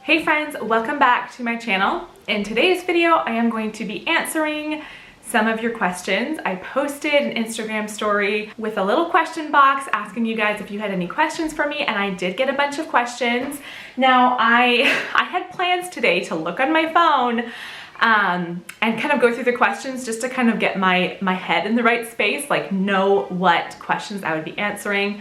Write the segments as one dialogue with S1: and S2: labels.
S1: Hey friends, welcome back to my channel. In today's video, I am going to be answering some of your questions. I posted an Instagram story with a little question box asking you guys if you had any questions for me, and I did get a bunch of questions. Now, I had plans today to look on my phone and kind of go through the questions just to kind of get my head in the right space, like know what questions I would be answering.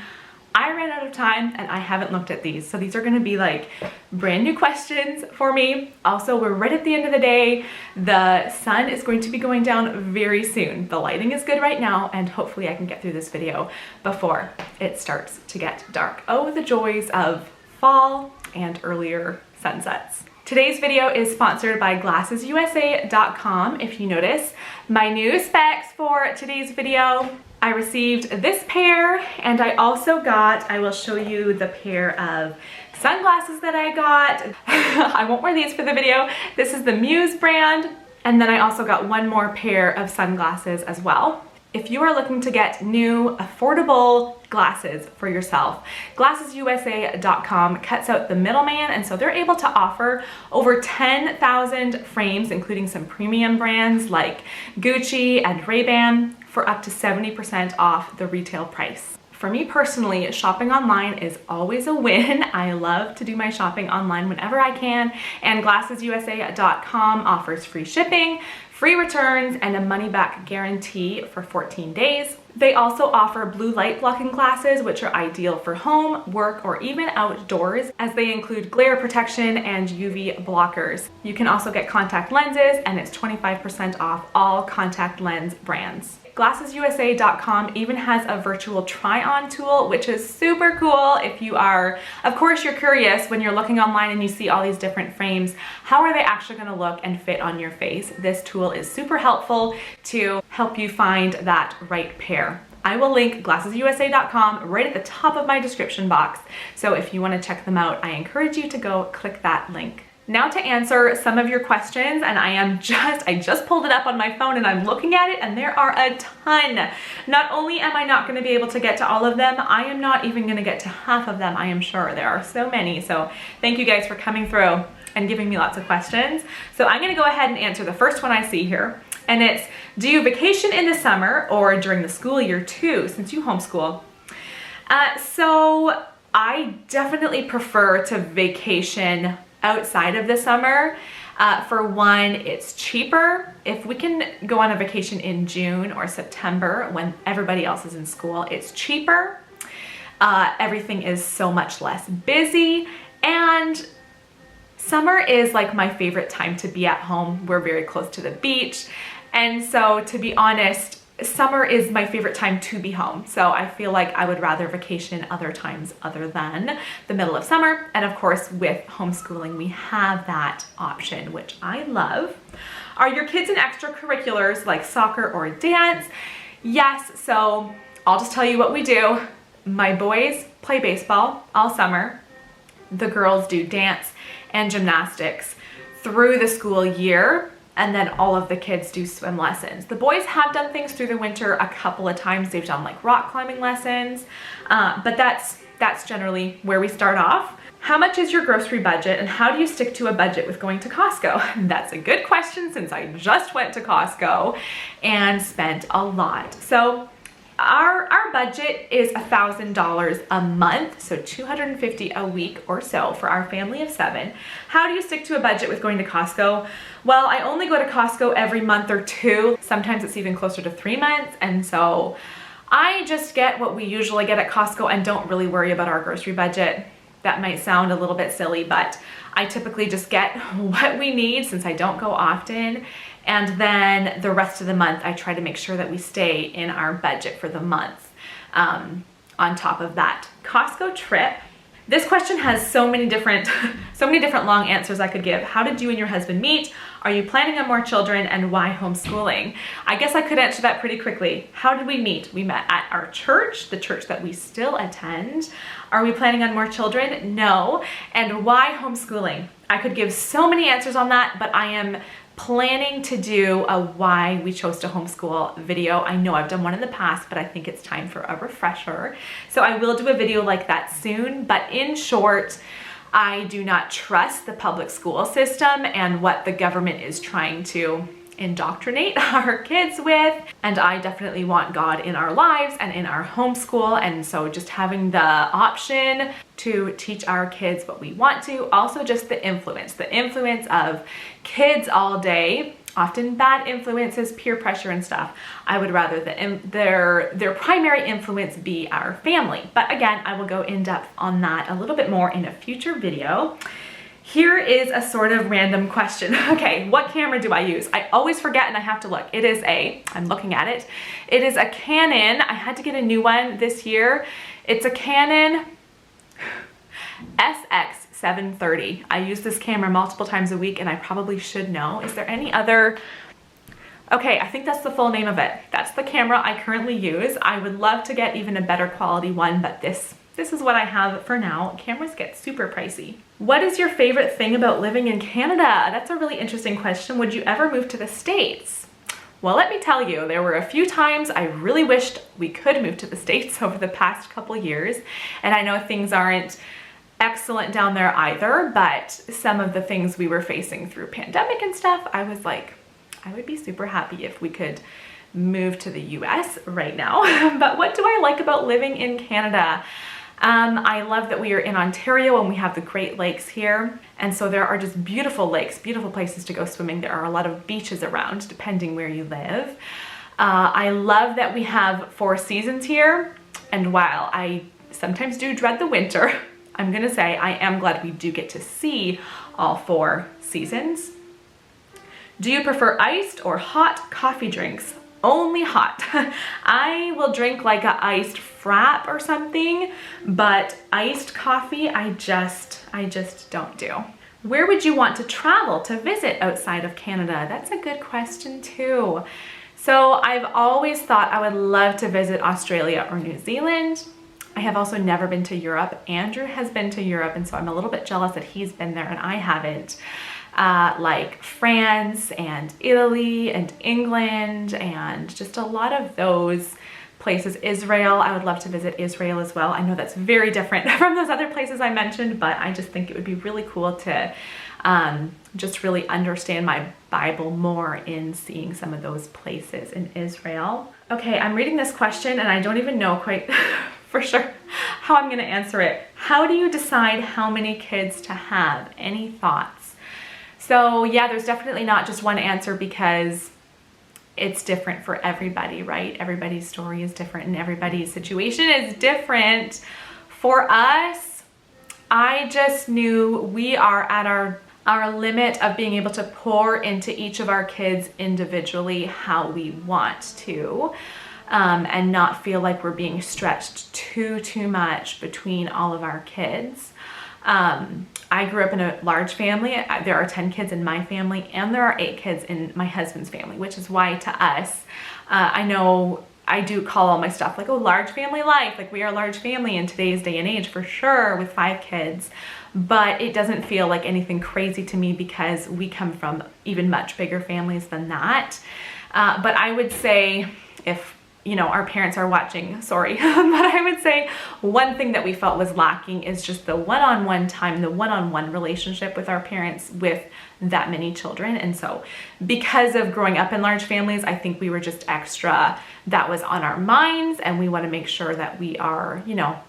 S1: I ran out of time and I haven't looked at these. So these are gonna be like brand new questions for me. Also, we're right at the end of the day. The sun is going to be going down very soon. The lighting is good right now, and hopefully I can get through this video before it starts to get dark. Oh, the joys of fall and earlier sunsets. Today's video is sponsored by GlassesUSA.com. If you notice, my new specs for today's video, I received this pair, and I also got, I will show you the pair of sunglasses that I got. I won't wear these for the video. This is the Muse brand. And then I also got one more pair of sunglasses as well. If you are looking to get new, affordable glasses for yourself, GlassesUSA.com cuts out the middleman, and so they're able to offer over 10,000 frames, including some premium brands like Gucci and Ray-Ban, for up to 70% off the retail price. For me personally, shopping online is always a win. I love to do my shopping online whenever I can, and GlassesUSA.com offers free shipping, free returns, and a money-back guarantee for 14 days. They also offer blue light blocking glasses, which are ideal for home, work, or even outdoors, as they include glare protection and UV blockers. You can also get contact lenses, and it's 25% off all contact lens brands. GlassesUSA.com even has a virtual try-on tool, which is super cool if you are, of course, you're curious when you're looking online and you see all these different frames, how are they actually gonna look and fit on your face? This tool is super helpful to help you find that right pair. I will link GlassesUSA.com right at the top of my description box, so if you wanna check them out, I encourage you to go click that link. Now to answer some of your questions, and I just pulled it up on my phone and I'm looking at it, and there are a ton. Not only am I not gonna be able to get to all of them, I am not even gonna get to half of them, I am sure. There are so many, so thank you guys for coming through and giving me lots of questions. So I'm gonna go ahead and answer the first one I see here, and it's, do you vacation in the summer or during the school year too, since you homeschool? So I definitely prefer to vacation outside of the summer. For one, it's cheaper. If we can go on a vacation in June or September when everybody else is in school, it's cheaper. Everything is so much less busy, and summer is like my favorite time to be at home. We're very close to the beach, and so to be honest, summer is my favorite time to be home. So I feel like I would rather vacation other times other than the middle of summer. And of course, with homeschooling, we have that option, which I love. Are your kids in extracurriculars like soccer or dance? Yes, so I'll just tell you what we do. My boys play baseball all summer. The girls do dance and gymnastics through the school year. And then all of the kids do swim lessons. The boys have done things through the winter a couple of times. They've done like rock climbing lessons, but that's generally where we start off. How much is your grocery budget, and how do you stick to a budget with going to Costco? That's a good question, since I just went to Costco and spent a lot. So our budget is $1,000 a month, so $250 a week or so for our family of 7. How do you stick to a budget with going to Costco? Well, I only go to Costco every month or 2. Sometimes it's even closer to 3 months, and so I just get what we usually get at Costco and don't really worry about our grocery budget. That might sound a little bit silly, but I typically just get what we need since I don't go often. And then the rest of the month, I try to make sure that we stay in our budget for the month. On top of that Costco trip, this question has so many different long answers I could give. How did you and your husband meet? Are you planning on more children, and why homeschooling? I guess I could answer that pretty quickly. How did we meet? We met at our church, the church that we still attend. Are we planning on more children? No. And why homeschooling? I could give so many answers on that, but I am planning to do a why we chose to homeschool video. I know I've done one in the past, but I think it's time for a refresher. So I will do a video like that soon, but in short, I do not trust the public school system and what the government is trying to indoctrinate our kids with. And I definitely want God in our lives and in our homeschool. And so just having the option to teach our kids what we want to. Also just the influence of kids all day, often bad influences, peer pressure and stuff. I would rather their primary influence be our family. But again, I will go in depth on that a little bit more in a future video. Here is a sort of random question. Okay, what camera do I use? I always forget and I have to look. I'm looking at it. It is a Canon. I had to get a new one this year. It's a Canon SX730. I use this camera multiple times a week and I probably should know. Is there any other? Okay, I think that's the full name of it. That's the camera I currently use. I would love to get even a better quality one, but this is what I have for now. Cameras get super pricey. What is your favorite thing about living in Canada? That's a really interesting question. Would you ever move to the States? Well, let me tell you, there were a few times I really wished we could move to the States over the past couple years. And I know things aren't excellent down there either, but some of the things we were facing through pandemic and stuff, I was like, I would be super happy if we could move to the US right now. But what do I like about living in Canada? I love that we are in Ontario and we have the Great Lakes here. And so there are just beautiful lakes, beautiful places to go swimming. There are a lot of beaches around depending where you live. I love that we have 4 seasons here. And while I sometimes do dread the winter, I'm gonna say I am glad we do get to see all 4 seasons. Do you prefer iced or hot coffee drinks? Only hot. I will drink like a iced frap or something, but iced coffee, I just don't do. Where would you want to travel to visit outside of Canada? That's a good question too. So I've always thought I would love to visit Australia or New Zealand. I have also never been to Europe. Andrew has been to Europe, and so I'm a little bit jealous that he's been there and I haven't. Like France and Italy and England and just a lot of those places. Israel, I would love to visit Israel as well. I know that's very different from those other places I mentioned, but I just think it would be really cool to just really understand my Bible more in seeing some of those places in Israel. Okay, I'm reading this question and I don't even know quite for sure how I'm gonna answer it. How do you decide how many kids to have? Any thoughts? So yeah, there's definitely not just one answer because it's different for everybody, right? Everybody's story is different and everybody's situation is different. For us, I just knew we are at our limit of being able to pour into each of our kids individually how we want to, and not feel like we're being stretched too much between all of our kids. I grew up in a large family. There are 10 kids in my family and there are 8 kids in my husband's family, which is why to us, I know I do call all my stuff like, oh, large family life. Like we are a large family in today's day and age for sure with 5 kids, but it doesn't feel like anything crazy to me because we come from even much bigger families than that. But I would say if our parents are watching, sorry, but I would say one thing that we felt was lacking is just the one-on-one time, the one-on-one relationship with our parents with that many children. And so because of growing up in large families, I think we were just extra, that was on our minds, and we want to make sure that we are,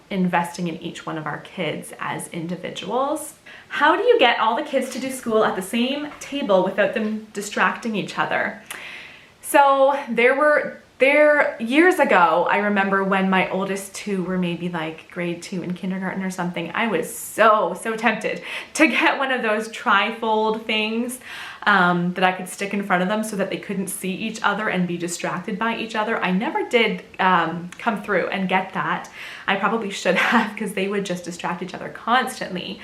S1: investing in each one of our kids as individuals. How do you get all the kids to do school at the same table without them distracting each other? So years ago, I remember when my oldest 2 were maybe like grade 2 in kindergarten or something, I was so tempted to get one of those tri-fold things that I could stick in front of them so that they couldn't see each other and be distracted by each other. I never did come through and get that. I probably should have because they would just distract each other constantly.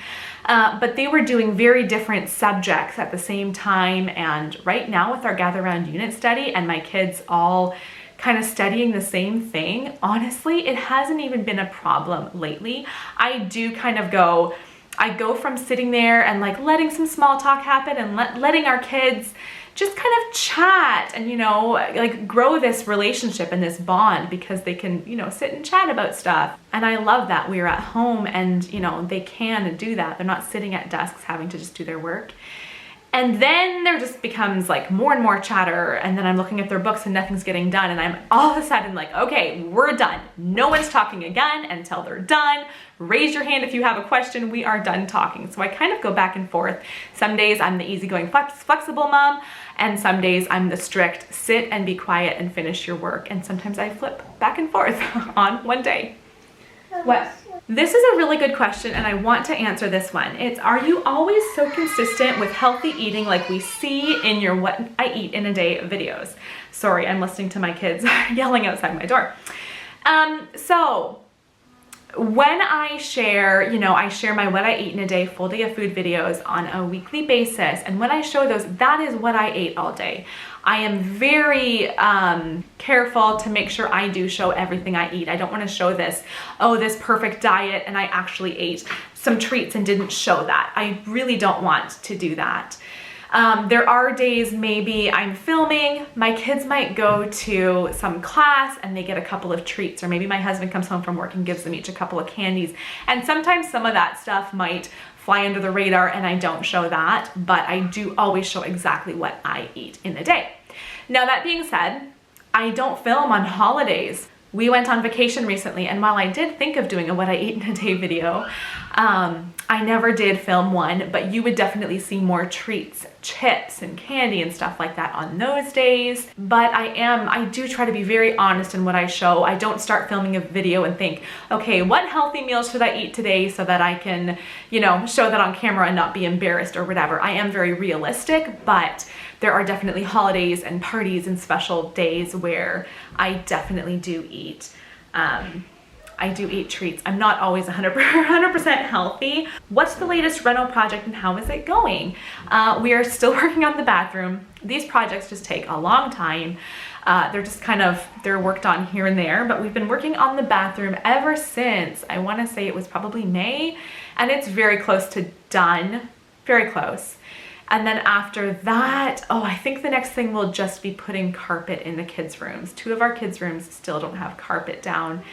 S1: But they were doing very different subjects at the same time. And right now with our Gather Round Unit study and my kids all kind of studying the same thing, honestly, it hasn't even been a problem lately. I do kind of go, I go from sitting there and like letting some small talk happen and letting our kids just kind of chat and, you know, like grow this relationship and this bond because they can, you know, sit and chat about stuff. And I love that we're at home and, you know, they can do that. They're not sitting at desks having to just do their work. And then there just becomes like more and more chatter, and then I'm looking at their books and nothing's getting done, and I'm all of a sudden like, okay, we're done. No one's talking again until they're done. Raise your hand if you have a question. We are done talking. So I kind of go back and forth. Some days I'm the easygoing, flexible mom, and some days I'm the strict, sit and be quiet and finish your work. And sometimes I flip back and forth on one day. What? This is a really good question, and I want to answer this one. It's, are you always so consistent with healthy eating like we see in your What I Eat in a Day videos? Sorry, I'm listening to my kids yelling outside my door. So when I share, you know, I share my What I Eat in a Day full day of food videos on a weekly basis, and when I show those, that is what I ate all day. I am very careful to make sure I do show everything I eat. I don't want to show this, oh, this perfect diet, and I actually ate some treats and didn't show that. I really don't want to do that. There are days maybe I'm filming, my kids might go to some class and they get a couple of treats, or maybe my husband comes home from work and gives them each a couple of candies. And sometimes some of that stuff might fly under the radar and I don't show that, but I do always show exactly what I eat in a day. Now that being said, I don't film on holidays. We went on vacation recently, and while I did think of doing a What I Eat in a Day video, I never did film one, but you would definitely see more treats, chips and candy and stuff like that on those days. But I do try to be very honest in what I show. I don't start filming a video and think, okay, what healthy meals should I eat today so that I can, you know, show that on camera and not be embarrassed or whatever. I am very realistic, but there are definitely holidays and parties and special days where I definitely do eat. I do eat treats. I'm not always 100% healthy. What's the latest reno project and how is it going? We are still working on the bathroom. These projects just take a long time. They're just kind of, they're worked on here and there, but we've been working on the bathroom ever since, I want to say it was probably May, and it's very close to done, very close. And then after that, oh, I think the next thing will just be putting carpet in the kids' rooms. 2 of our kids' rooms still don't have carpet down.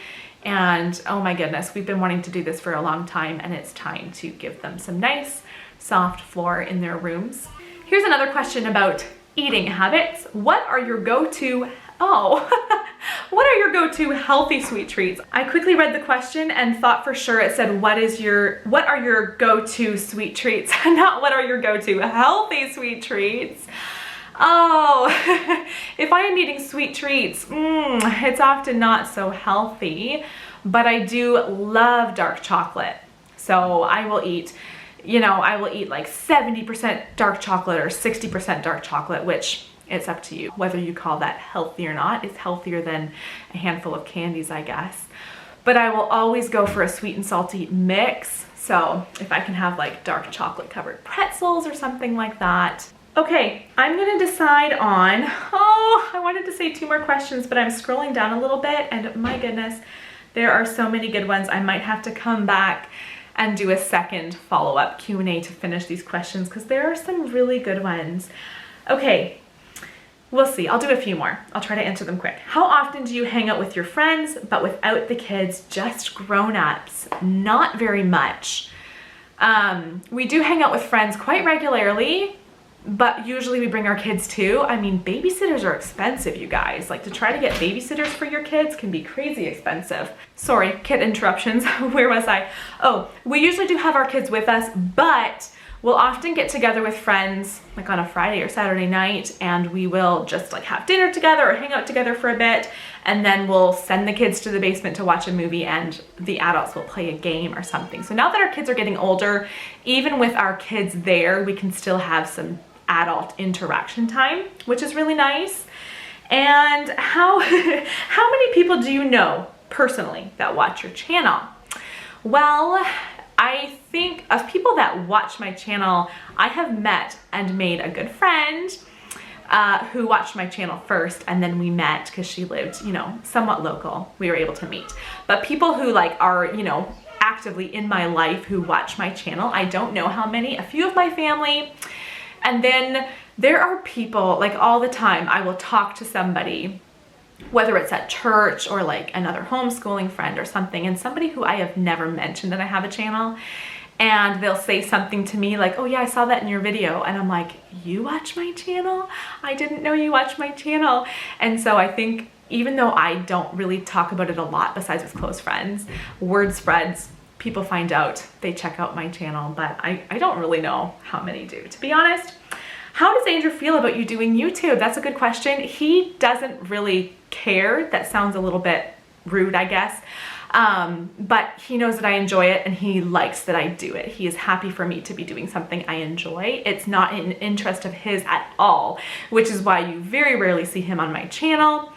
S1: And oh my goodness, we've been wanting to do this for a long time, and it's time to give them some nice, soft floor in their rooms. Here's another question about eating habits. What are your go-to, what are your go-to healthy sweet treats? I quickly read the question and thought for sure it said, what are your go-to sweet treats? Not what are your go-to healthy sweet treats. Oh, if I am eating sweet treats, it's often not so healthy, but I do love dark chocolate. So I will eat, you know, I will eat like 70% dark chocolate or 60% dark chocolate, which it's up to you whether you call that healthy or not. It's healthier than a handful of candies, I guess. But I will always go for a sweet and salty mix. So if I can have like dark chocolate covered pretzels or something like that. Okay, I'm gonna decide on, I wanted to say 2 more questions, but I'm scrolling down a little bit and my goodness, there are so many good ones. I might have to come back and do a second follow-up Q&A to finish these questions because there are some really good ones. Okay, we'll see. I'll do a few more. I'll try to answer them quick. How often do you hang out with your friends, but without the kids, just grown-ups? Not very much. We do hang out with friends quite regularly, but usually we bring our kids too. I mean, babysitters are expensive, you guys. Like, to try to get babysitters for your kids can be crazy expensive. Sorry, kid interruptions. Where was I? Oh, we usually do have our kids with us, but we'll often get together with friends like on a Friday or Saturday night, and we will just like have dinner together or hang out together for a bit, and then we'll send the kids to the basement to watch a movie and the adults will play a game or something. So now that our kids are getting older, even with our kids there, we can still have some adult interaction time, which is really nice. And how many people do you know personally that watch your channel? Well, I think of people that watch my channel, I have met and made a good friend who watched my channel first, and then we met because she lived, you know, somewhat local. We were able to meet. But people who like are, you know, actively in my life who watch my channel. I don't know how many, a few of my family. And then there are people, like all the time, I will talk to somebody, whether it's at church or like another homeschooling friend or something, and somebody who I have never mentioned that I have a channel, and they'll say something to me like, oh yeah, I saw that in your video. And I'm like, you watch my channel? I didn't know you watched my channel. And so I think even though I don't really talk about it a lot besides with close friends, word spreads, people find out, they check out my channel, but I don't really know how many do, to be honest. How does Andrew feel about you doing YouTube? That's a good question. He doesn't really care. That sounds a little bit rude, I guess. But he knows that I enjoy it and he likes that I do it. He is happy for me to be doing something I enjoy. It's not an interest of his at all, which is why you very rarely see him on my channel.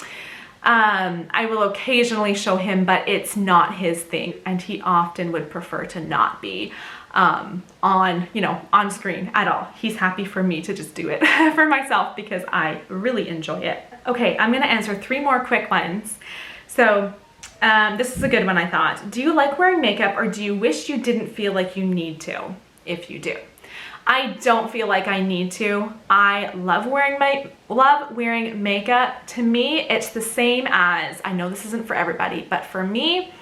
S1: I will occasionally show him, but it's not his thing, and he often would prefer to not be on screen at all. He's happy for me to just do it for myself because I really enjoy it. Okay, I'm gonna answer 3 more quick ones. So this is a good one, I thought. Do you like wearing makeup, or do you wish you didn't feel like you need to? If you do. I don't feel like I need to. I love wearing makeup. To me, it's the same as, I know this isn't for everybody, but for me,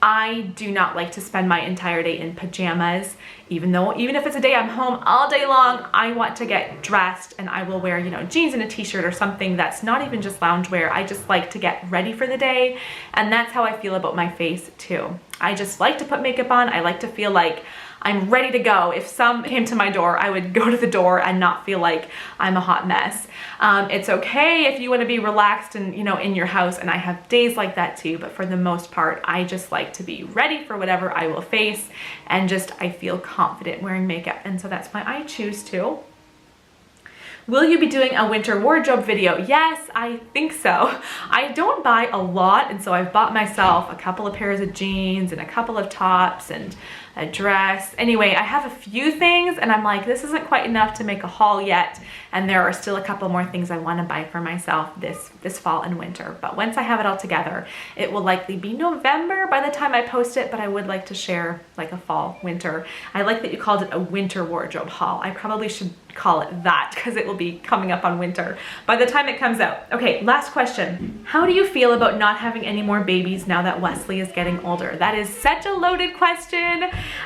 S1: I do not like to spend my entire day in pajamas, even if it's a day I'm home all day long. I want to get dressed, and I will wear, jeans and a t-shirt or something that's not even just loungewear. I just like to get ready for the day, and that's how I feel about my face too. I just like to put makeup on. I like to feel like I'm ready to go. If some came to my door, I would go to the door and not feel like I'm a hot mess. It's okay if you want to be relaxed and, in your house, and I have days like that too, but for the most part, I just like to be ready for whatever I will face, and I feel confident wearing makeup, and so that's why I choose to. Will you be doing a winter wardrobe video? Yes, I think so. I don't buy a lot, and so I've bought myself a couple of pairs of jeans and a couple of tops and a dress. Anyway, I have a few things, and I'm like, this isn't quite enough to make a haul yet, and there are still a couple more things I want to buy for myself this fall and winter. But once I have it all together, it will likely be November by the time I post it, but I would like to share like a fall, winter. I like that you called it a winter wardrobe haul. I probably should call it that because it will be coming up on winter by the time it comes out. Okay, last question. How do you feel about not having any more babies now that Wesley is getting older? That is such a loaded question.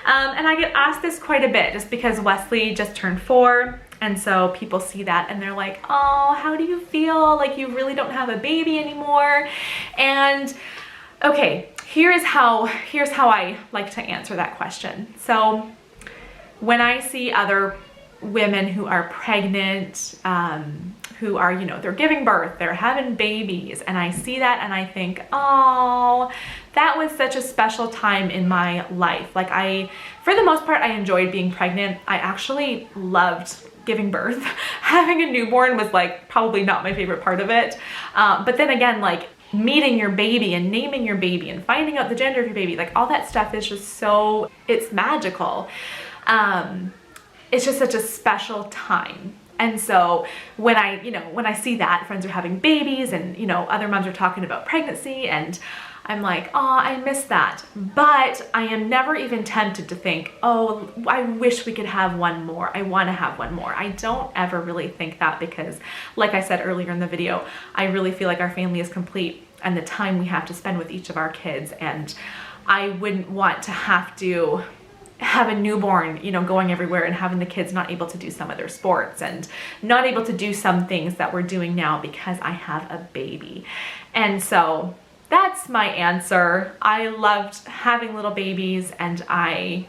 S1: And I get asked this quite a bit just because Wesley just turned 4. And so people see that and they're like, oh, how do you feel? Like you really don't have a baby anymore? And okay, here's how I like to answer that question. So when I see other women who are pregnant, who are, they're giving birth, they're having babies, and I see that and I think, oh, that was such a special time in my life. Like for the most part, I enjoyed being pregnant. I actually loved giving birth. Having a newborn was like probably not my favorite part of it. But then again, like meeting your baby and naming your baby and finding out the gender of your baby, like all that stuff is just so, it's magical. It's just such a special time. And so when I see that friends are having babies and, other moms are talking about pregnancy, and I'm like, oh, I miss that. But I am never even tempted to think, oh, I wish we could have one more. I want to have one more. I don't ever really think that because, like I said earlier in the video, I really feel like our family is complete and the time we have to spend with each of our kids. And I wouldn't want to have to have a newborn, going everywhere and having the kids not able to do some of their sports and not able to do some things that we're doing now because I have a baby. And so that's my answer. I loved having little babies, and I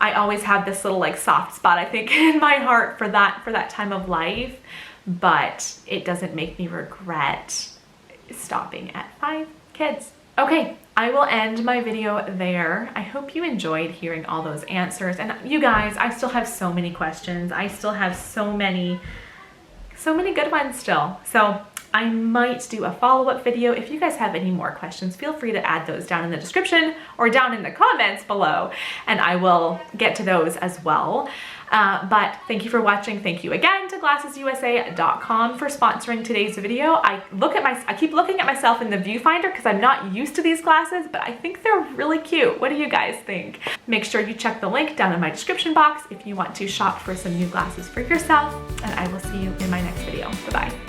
S1: always have this little like soft spot, I think, in my heart for that time of life, but it doesn't make me regret stopping at 5 kids. Okay, I will end my video there. I hope you enjoyed hearing all those answers. And you guys, I still have so many questions. I still have so many good ones still. So I might do a follow-up video. If you guys have any more questions, feel free to add those down in the description or down in the comments below, and I will get to those as well. But thank you for watching. Thank you again to GlassesUSA.com for sponsoring today's video. I keep looking at myself in the viewfinder because I'm not used to these glasses, but I think they're really cute. What do you guys think? Make sure you check the link down in my description box if you want to shop for some new glasses for yourself, and I will see you in my next video. Bye-bye.